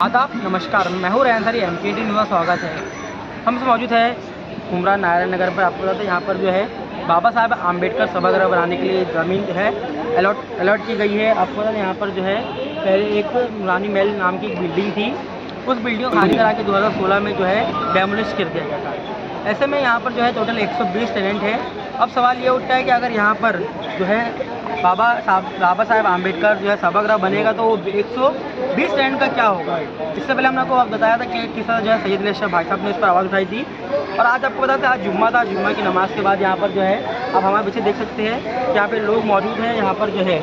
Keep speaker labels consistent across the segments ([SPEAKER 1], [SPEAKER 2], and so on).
[SPEAKER 1] आदाब नमस्कार, मैं हूँ रेहान सारी MKT न्यूज़ स्वागत है। हमसे मौजूद है उमरा नारायण नगर पर। आपको बताते हैं यहाँ पर जो है बाबा साहब आम्बेडकर सभागृह बनाने के लिए ज़मीन है अलॉट की गई है। आपको बताते हैं यहाँ पर जो है पहले एक रानी महल नाम की एक बिल्डिंग थी, उस बिल्डिंग को खाली करा के 2016 में जो है डेमोलिश कर दिया गया था। ऐसे में यहाँ पर जो है टोटल 120 टेनेंट है। अब सवाल ये उठता है कि अगर यहाँ पर जो है बाबा साहब आम्बेडकर जो है सभागृह बनेगा तो 120 टेनेंट का क्या होगा। इससे पहले हमने आपको बताया था कि किस तरह जो है सैयद अली भाई साहब ने इस पर आवाज़ उठाई थी। और आज आपको बताते हैं आज जुम्मा था, जुम्मा की नमाज़ के बाद यहाँ पर जो है आप हमारे पीछे देख सकते हैं कि यहाँ पे लोग मौजूद हैं। यहाँ पर जो है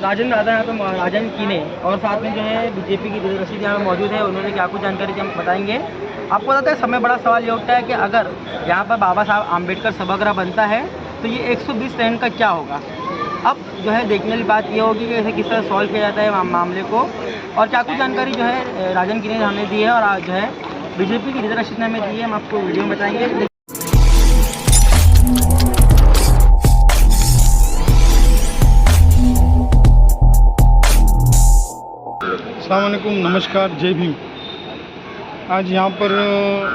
[SPEAKER 1] राजेंद्र राजा यहाँ पे राजन कीने और साथ में जो है BJP की दिल रशीद यहाँ पे मौजूद है। उन्होंने क्या कुछ जानकारी थी हम बताएंगे आपको। बताते हैं समय बड़ा सवाल ये उठता है कि अगर यहाँ पर बाबा साहब आम्बेडकर सभागृह बनता है तो ये 120 टेनेंट का क्या होगा। अब जो है देखने वाली बात ये होगी कि इसे किस तरह सॉल्व किया जाता है मामले को, और क्या कुछ जानकारी जो है राजन कीने ने हमें दी है और आज जो है BJP की दिल रशीद ने हमें दी है। हम आपको वीडियो में बताएंगे।
[SPEAKER 2] अस्सलाम वालेकुम, नमस्कार, जय भीम। आज यहाँ पर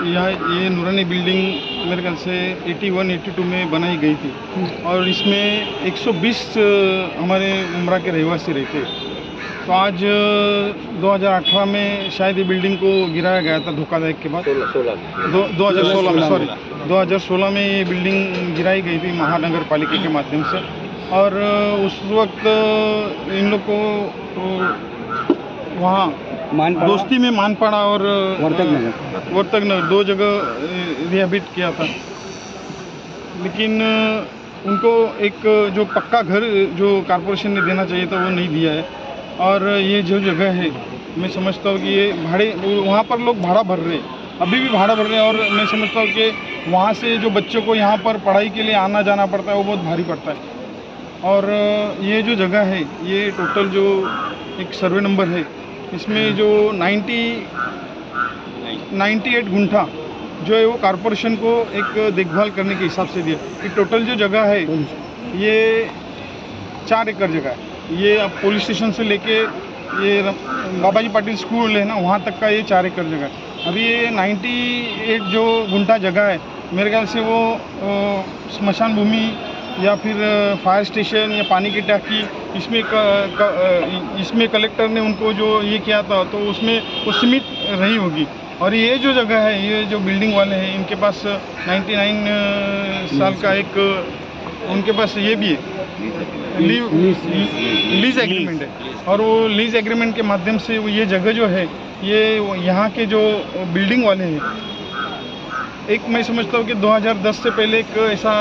[SPEAKER 2] ये नूरानी बिल्डिंग मेरे ख्याल से 81-82 में बनाई गई थी और इसमें 120 हमारे उमरा के रहवासी रहते। तो आज 2018 में शायद ये बिल्डिंग को गिराया गया था धोखाधड़ी के बाद। 2016 में ये बिल्डिंग गिराई गई थी महानगर पालिका के माध्यम से। और उस वक्त इन लोग को वहाँ दोस्ती में मानपाड़ा और वर्तक नगर 2 जगह रिहैबिट किया था। लेकिन उनको एक जो पक्का घर जो कॉरपोरेशन ने देना चाहिए था वो नहीं दिया है। और ये जो जगह है मैं समझता हूँ कि ये भाड़े वहाँ पर लोग भाड़ा भर रहे हैं, अभी भी भाड़ा भर रहे हैं। और मैं समझता हूँ कि वहाँ से जो बच्चों को यहाँ पर पढ़ाई के लिए आना जाना पड़ता है वो बहुत भारी पड़ता है। और ये जो जगह है ये टोटल जो एक सर्वे नंबर है इसमें जो 98 गुंठा जो है वो कॉरपोरेशन को एक देखभाल करने के हिसाब से दिया। ये टोटल जो जगह है ये 4 एकड़ जगह है। ये अब पुलिस स्टेशन से लेके ये बाबाजी पाटिल स्कूल है ना वहाँ तक का ये 4 एकड़ जगह है। अभी ये 98 जो गुंठा जगह है मेरे ख्याल से वो स्मशान भूमि या फिर फायर स्टेशन या पानी की टैंकी इसमें कलेक्टर ने उनको जो ये किया था तो उसमें वो सीमित रही होगी। और ये जो जगह है ये जो बिल्डिंग वाले हैं इनके पास 99 साल का एक उनके पास ये भी है लीज एग्रीमेंट है। और वो लीज एग्रीमेंट के माध्यम से ये जगह जो है ये यहाँ के जो बिल्डिंग वाले हैं एक मैं समझता हूँ कि 2010 से पहले एक ऐसा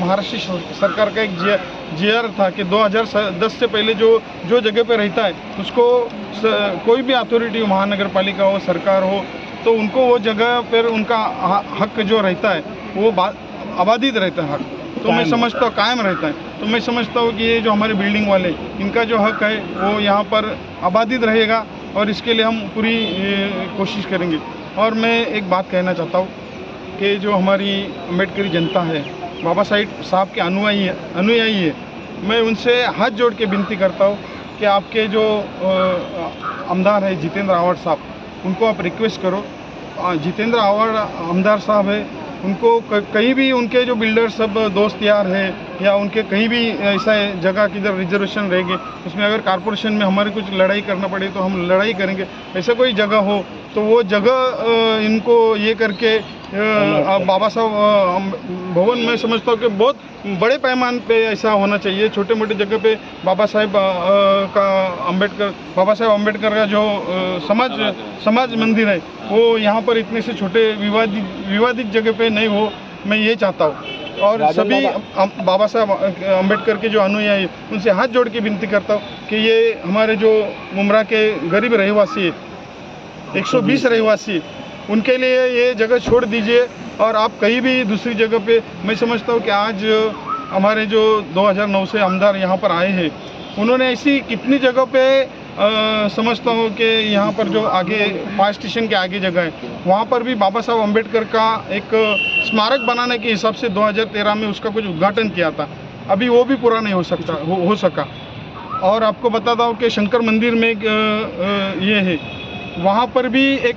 [SPEAKER 2] महाराष्ट्र सरकार का एक GR था कि 2010 से पहले जो जगह पे रहता है उसको कोई भी अथॉरिटी महानगर पालिका हो सरकार हो तो उनको वो जगह पर उनका हक जो रहता है वो आबादित रहता है, हक तो मैं समझता हूँ कायम रहता है। तो मैं समझता हूँ कि ये जो हमारे बिल्डिंग वाले इनका जो हक है वो यहाँ पर आबादित रहेगा और इसके लिए हम पूरी कोशिश करेंगे। और मैं एक बात कहना चाहता हूँ कि जो हमारी अम्बेडकरी जनता है बाबा साहब के अनुयायी है, मैं उनसे हाथ जोड़ के विनती करता हूँ कि आपके जो आमदार है जितेंद्र आव्हाड साहब उनको आप रिक्वेस्ट करो। जितेंद्र आव्हाड आमदार साहब है उनको कहीं भी उनके जो बिल्डर सब दोस्त यार है या उनके कहीं भी ऐसा जगह किधर रिजर्वेशन रहेगी उसमें अगर कॉरपोरेशन में हमारे कुछ लड़ाई करना पड़े तो हम लड़ाई करेंगे। ऐसा कोई जगह हो तो वो जगह इनको ये करके बाबा साहब भवन में समझता हूँ कि बहुत बड़े पैमाने पे ऐसा होना चाहिए। छोटे मोटे जगह पे बाबा साहब अम्बेडकर का जो समाज मंदिर है वो यहाँ पर इतने से छोटे विवादित जगह पे नहीं हो, मैं ये चाहता हूँ। और सभी बाबा साहब अम्बेडकर के जो अनुयायी उनसे हाथ जोड़ के विनती करता हूँ कि ये हमारे जो उमरा के गरीब रहवासी है 120 रहवासी उनके लिए ये जगह छोड़ दीजिए। और आप कहीं भी दूसरी जगह पे मैं समझता हूँ कि आज हमारे जो 2009 से आमदार यहाँ पर आए हैं उन्होंने ऐसी कितनी जगह पे समझता हूँ कि यहाँ पर जो आगे फायर स्टेशन के आगे जगह है वहाँ पर भी बाबा साहब अम्बेडकर का एक स्मारक बनाने के हिसाब से 2013 में उसका कुछ उद्घाटन किया था, अभी वो भी पूरा नहीं हो सका। और आपको बताता हूँ कि शंकर मंदिर में एक ये है, वहाँ पर भी एक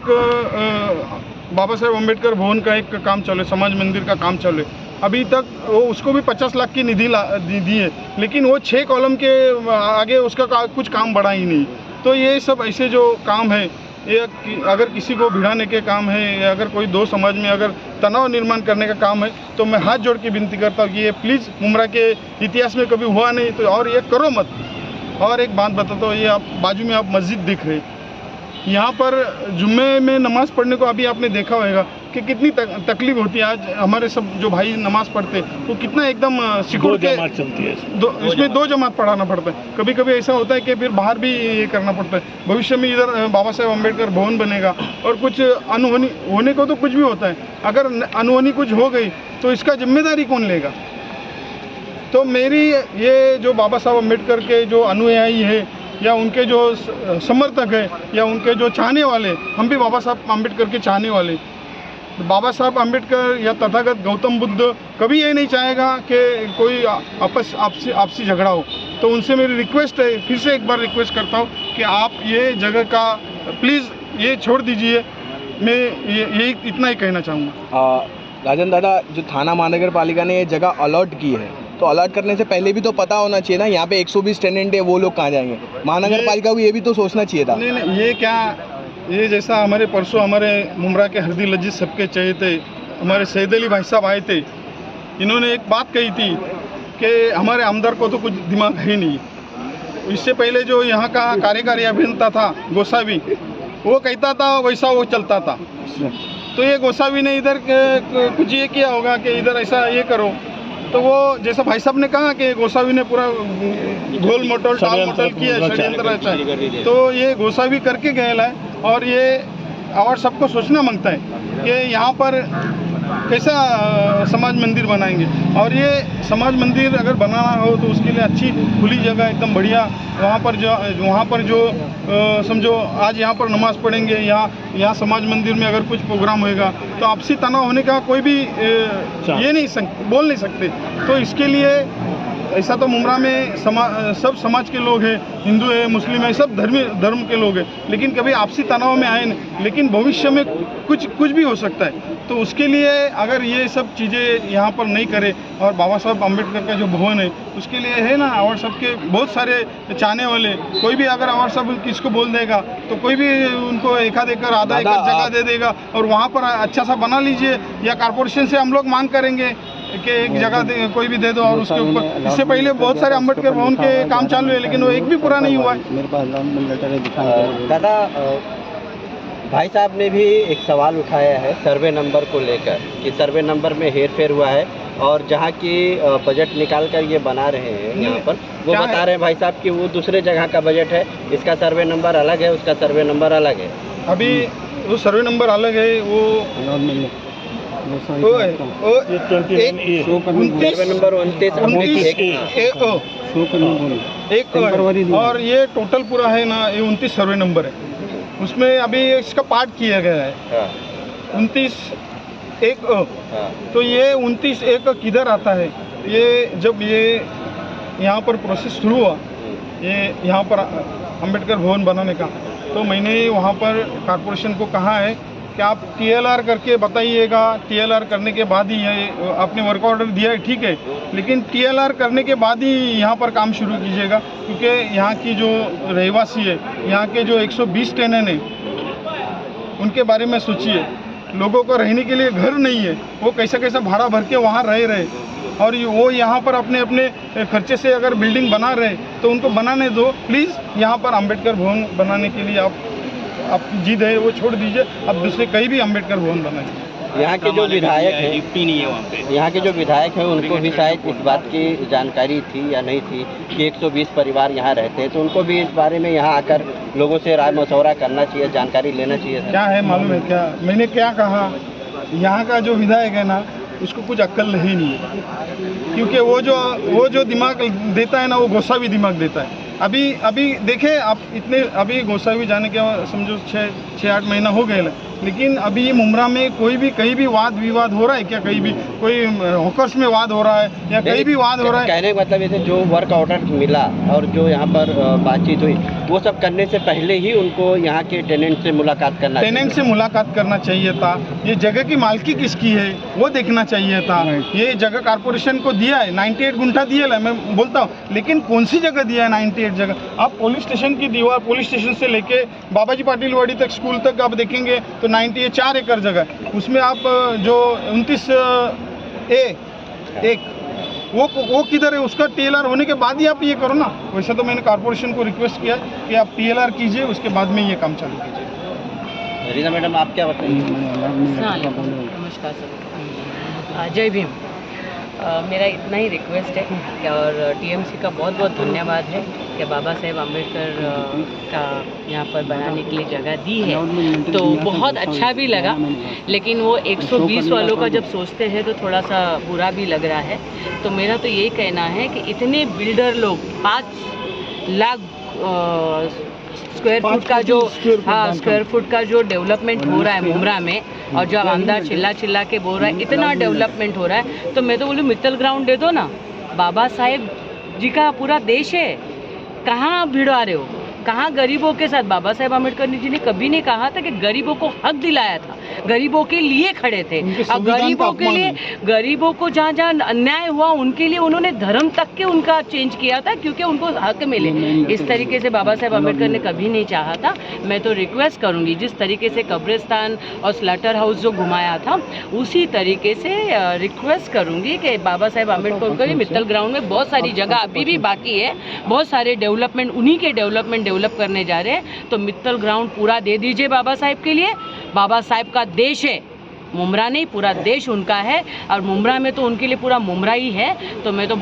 [SPEAKER 2] बाबा साहेब अम्बेडकर भवन का एक काम चले, समाज मंदिर का काम चले। अभी तक वो उसको भी 50 लाख की निधि दी है, लेकिन वो 6 कॉलम के आगे उसका कुछ काम बढ़ा ही नहीं। तो ये सब ऐसे जो काम है, ये अगर किसी को भिड़ाने के काम है या अगर कोई दो समाज में अगर तनाव निर्माण करने का काम है, तो मैं हाथ जोड़ के विनती करता हूँ कि ये प्लीज़ मुमरा के इतिहास में कभी हुआ नहीं, तो और ये करो मत। और एक बात बताता हूँ, ये आप बाजू में आप मस्जिद दिख रहे, यहाँ पर जुम्मे में नमाज़ पढ़ने को अभी आपने देखा होगा कि कितनी तकलीफ होती है। आज हमारे सब जो भाई नमाज़ पढ़ते वो कितना एकदम सिकुड़ के चलती है, इसमें 2 जमात पढ़ाना पड़ता है। कभी कभी ऐसा होता है कि फिर बाहर भी ये करना पड़ता है। भविष्य में इधर बाबा साहेब अम्बेडकर भवन बनेगा और कुछ अनहोनी होने को तो कुछ भी होता है, अगर अनहोनी कुछ हो गई तो इसका जिम्मेदारी कौन लेगा। तो मेरी ये जो बाबा साहब अम्बेडकर के जो अनुयायी है या उनके जो समर्थक है या उनके जो चाहने वाले, हम भी बाबा साहब अम्बेडकर के चाहने वाले, बाबा साहब अम्बेडकर या तथागत गौतम बुद्ध कभी ये नहीं चाहेगा कि कोई आपसी झगड़ा हो। तो उनसे मेरी रिक्वेस्ट है, फिर से एक बार रिक्वेस्ट करता हूँ कि आप ये जगह का प्लीज़ ये छोड़ दीजिए। मैं ये इतना ही कहना चाहूँगा।
[SPEAKER 3] राजन दादा, जो थाना महानगर पालिका ने ये जगह अलॉट की है, तो अलॉट करने से पहले भी तो पता होना चाहिए ना, यहाँ पे 120 टेनेंट है, वो लोग कहाँ जाएंगे। महानगर पालिका को ये भी तो सोचना चाहिए था।
[SPEAKER 2] नहीं, ये क्या, ये जैसा हमारे परसों हमारे मुमरा के हरदी लजीज सबके चहेते हमारे सैयद अली भाई साहब आए थे, इन्होंने एक बात कही थी कि हमारे आमदार को तो कुछ दिमाग है ही नहीं। इससे पहले जो यहाँ का कार्यकारी अभियंता था गोसावी, वो कहता था वैसा वो चलता था। तो ये गोसावी ने इधर कुछ ये किया होगा कि इधर ऐसा ये करो, तो वो जैसा भाई साहब ने कहा कि गोसावी ने पूरा गोल मोटल टाल मोटल किया, षड्यंत्र रचा है। तो ये गोसावी करके गया है और ये और सबको सोचना मांगता है कि यहाँ पर कैसा समाज मंदिर बनाएंगे। और ये समाज मंदिर अगर बनाना हो तो उसके लिए अच्छी खुली जगह एकदम बढ़िया, वहाँ पर जो समझो आज यहाँ पर नमाज़ पढ़ेंगे, यहाँ समाज मंदिर में अगर कुछ प्रोग्राम होएगा तो आपसी तनाव होने का कोई भी बोल नहीं सकते। तो इसके लिए ऐसा तो मुमरा में सब समाज के लोग हैं, हिंदू है, मुस्लिम है, सब धर्म के लोग हैं, लेकिन कभी आपसी तनाव में आए नहीं। लेकिन भविष्य में कुछ भी हो सकता है, तो उसके लिए अगर ये सब चीज़ें यहाँ पर नहीं करे और बाबा साहब अम्बेडकर का जो भवन है उसके लिए है ना, और सबके बहुत सारे चाहने वाले, कोई भी अगर और सब किसको बोल देगा तो कोई भी उनको 1 एकड़ आधा एकड़ जगह दे देगा और वहाँ पर अच्छा सा बना लीजिए, या कॉरपोरेशन से हम लोग मांग करेंगे कि एक जगह कोई भी दे दो। और उसके ऊपर इससे पहले बहुत सारे अम्बेडकर भवन के काम चालू है, लेकिन वो एक भी पूरा नहीं हुआ है।
[SPEAKER 4] मेरे पास दादा, भाई साहब ने भी एक सवाल उठाया है सर्वे नंबर को लेकर कि सर्वे नंबर में हेरफेर हुआ है, और जहाँ की बजट निकाल कर ये बना रहे हैं यहाँ पर, वो बता रहे हैं भाई साहब कि वो दूसरे जगह का बजट है, इसका सर्वे नंबर अलग है, उसका सर्वे नंबर अलग है।
[SPEAKER 2] अभी वो सर्वे नंबर अलग है, वो
[SPEAKER 4] सर्वे नंबर 29
[SPEAKER 2] और ये टोटल पूरा है ना, ये 29 सर्वे नंबर है। उसमें अभी इसका पार्ट किया गया है 29(1)। तो ये 29(1) किधर आता है, ये जब ये यहाँ पर प्रोसेस शुरू हुआ, ये यहाँ पर अम्बेडकर भवन बनाने का, तो मैंने वहाँ पर कॉरपोरेशन को कहा है कि आप TLR करके बताइएगा। TLR करने के बाद ही ये आपने वर्क ऑर्डर दिया है, ठीक है, लेकिन TLR करने के बाद ही यहाँ पर काम शुरू कीजिएगा, क्योंकि यहाँ की जो रहवासी है, यहाँ के जो 120 टेनेंट हैं, उनके बारे में सोचिए। लोगों को रहने के लिए घर नहीं है, वो कैसा भाड़ा भर के वहाँ रहे, और वो यहाँ पर अपने खर्चे से अगर बिल्डिंग बना रहे तो उनको बनाने दो प्लीज़। यहाँ पर अम्बेडकर भवन बनाने के लिए आपकी जिद है वो छोड़ दीजिए, अब दूसरे कहीं भी अम्बेडकर भवन बनाएंगे।
[SPEAKER 4] यहाँ के जो विधायक हैं, यहाँ के जो विधायक हैं, उनको भी शायद इस बात की जानकारी थी या नहीं थी कि 120 परिवार यहाँ रहते हैं, तो उनको भी इस बारे में यहाँ आकर लोगों से राय मशवरा करना चाहिए, जानकारी लेना चाहिए।
[SPEAKER 2] क्या है मालूम है क्या, मैंने क्या कहा, यहाँ का जो विधायक है ना, उसको कुछ अक्ल ही नहीं है, क्योंकि वो जो दिमाग देता है ना, वो गोसावी दिमाग देता है। अभी देखे आप इतने अभी गोसावी जाने के समझो 6-8 महीना हो गए, लेकिन अभी मुमरा में कोई भी कहीं भी वाद विवाद हो रहा है क्या? कहीं भी कोई हॉकर्स में वाद हो रहा है या कहीं भी वाद हो रहा है?
[SPEAKER 4] कहने का मतलब ये जो वर्क ऑर्डर मिला और जो यहाँ पर बातचीत हुई, वो सब करने से पहले ही उनको यहाँ के टेनेंट से मुलाकात करना चाहिए था। ये जगह की मालकी किसकी है वो देखना चाहिए था। ये जगह कारपोरेशन को दिया है, 98 गुंठा दिया है, मैं बोलता हूँ, लेकिन कौन सी जगह दिया है 98 जगह? आप पुलिस स्टेशन की दीवार, पुलिस स्टेशन से लेके बाबाजी पाटिल वाड़ी तक, स्कूल तक आप देखेंगे तो 4 एकड़ जगह, उसमें आप जो 29A वो किधर है? उसका TLR होने के बाद ही आप ये करो ना। वैसे तो मैंने कारपोरेशन को रिक्वेस्ट किया कि आप TLR कीजिए, उसके बाद में ये काम चालू कीजिए। रीना मैडम, आप क्या बताएंगे?
[SPEAKER 5] नमस्कार सर, जय भीम। मेरा इतना ही रिक्वेस्ट है कि और TMC का बहुत बहुत धन्यवाद है कि बाबा साहेब आम्बेडकर का यहाँ पर बनाने के लिए जगह दी है, तो बहुत अच्छा भी लगा। लेकिन वो 120 वालों का जब सोचते हैं तो थोड़ा सा बुरा भी लग रहा है। तो मेरा तो यही कहना है कि इतने बिल्डर लोग 5 लाख स्क्वायर फुट का जो डेवलपमेंट हो रहा है मुमरा में, और जो आमदार चिल्ला के बोल रहा है इतना डेवलपमेंट हो रहा है, तो मैं तो बोलूँ मित्तल ग्राउंड दे दो ना। बाबा साहेब जी का पूरा देश है, कहाँ भिड़वा रहे हो? कहाँ गरीबों के साथ? बाबा साहेब आम्बेडकर जी ने कभी नहीं कहा था कि गरीबों को हक दिलाया था, गरीबों के लिए खड़े थे। और गरीबों को जहाँ जहाँ अन्याय हुआ उनके लिए उन्होंने धर्म तक के उनका चेंज किया था, क्योंकि उनको हक मिले। इस तरीके से बाबा साहेब आम्बेडकर ने कभी नहीं चाहा था। मैं तो रिक्वेस्ट करूँगी, जिस तरीके से कब्रिस्तान और स्लॉटर हाउस जो घुमाया था, उसी तरीके से रिक्वेस्ट करूँगी कि बाबा साहेब आम्बेडकर को मित्तल ग्राउंड में बहुत सारी जगह अभी भी बाकी है, बहुत सारे डेवलपमेंट उन्हीं के डेवलप करने जा रहे हैं, तो मित्तल ग्राउंड पूरा दे दीजिए बाबा साहेब के लिए। बाबा साहेब का देश है, मुमरा नहीं, पूरा देश उनका है, और मुमरा में तो उनके लिए पूरा मुमरा ही है। तो मैं तो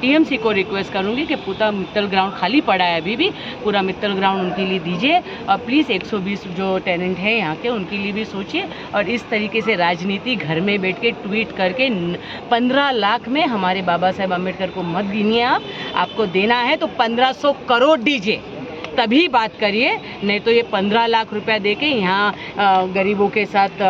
[SPEAKER 5] TMC को रिक्वेस्ट करूंगी कि पूरा मित्तल ग्राउंड खाली पड़ा है अभी भी, पूरा मित्तल ग्राउंड उनके लिए दीजिए। और प्लीज़ 120 जो टेनेंट हैं यहाँ के, उनके लिए भी सोचिए। और इस तरीके से राजनीति घर में बैठ के ट्वीट करके 15 लाख में हमारे बाबा साहेब आम्बेडकर को मत गिनिए। आपको देना है तो 1500 करोड़ दीजिए, तभी बात करिए। नहीं तो ये 15 लाख रुपया दे के यहाँ गरीबों के साथ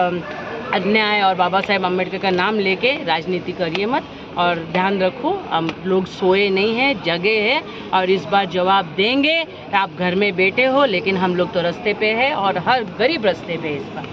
[SPEAKER 5] अन्याय और बाबा साहेब आम्बेडकर का नाम लेके राजनीति करिए मत। और ध्यान रखो, हम लोग सोए नहीं हैं, जगे हैं, और इस बार जवाब देंगे। आप घर में बैठे हो, लेकिन हम लोग तो रास्ते पे हैं, और हर गरीब रास्ते पे है इस बार।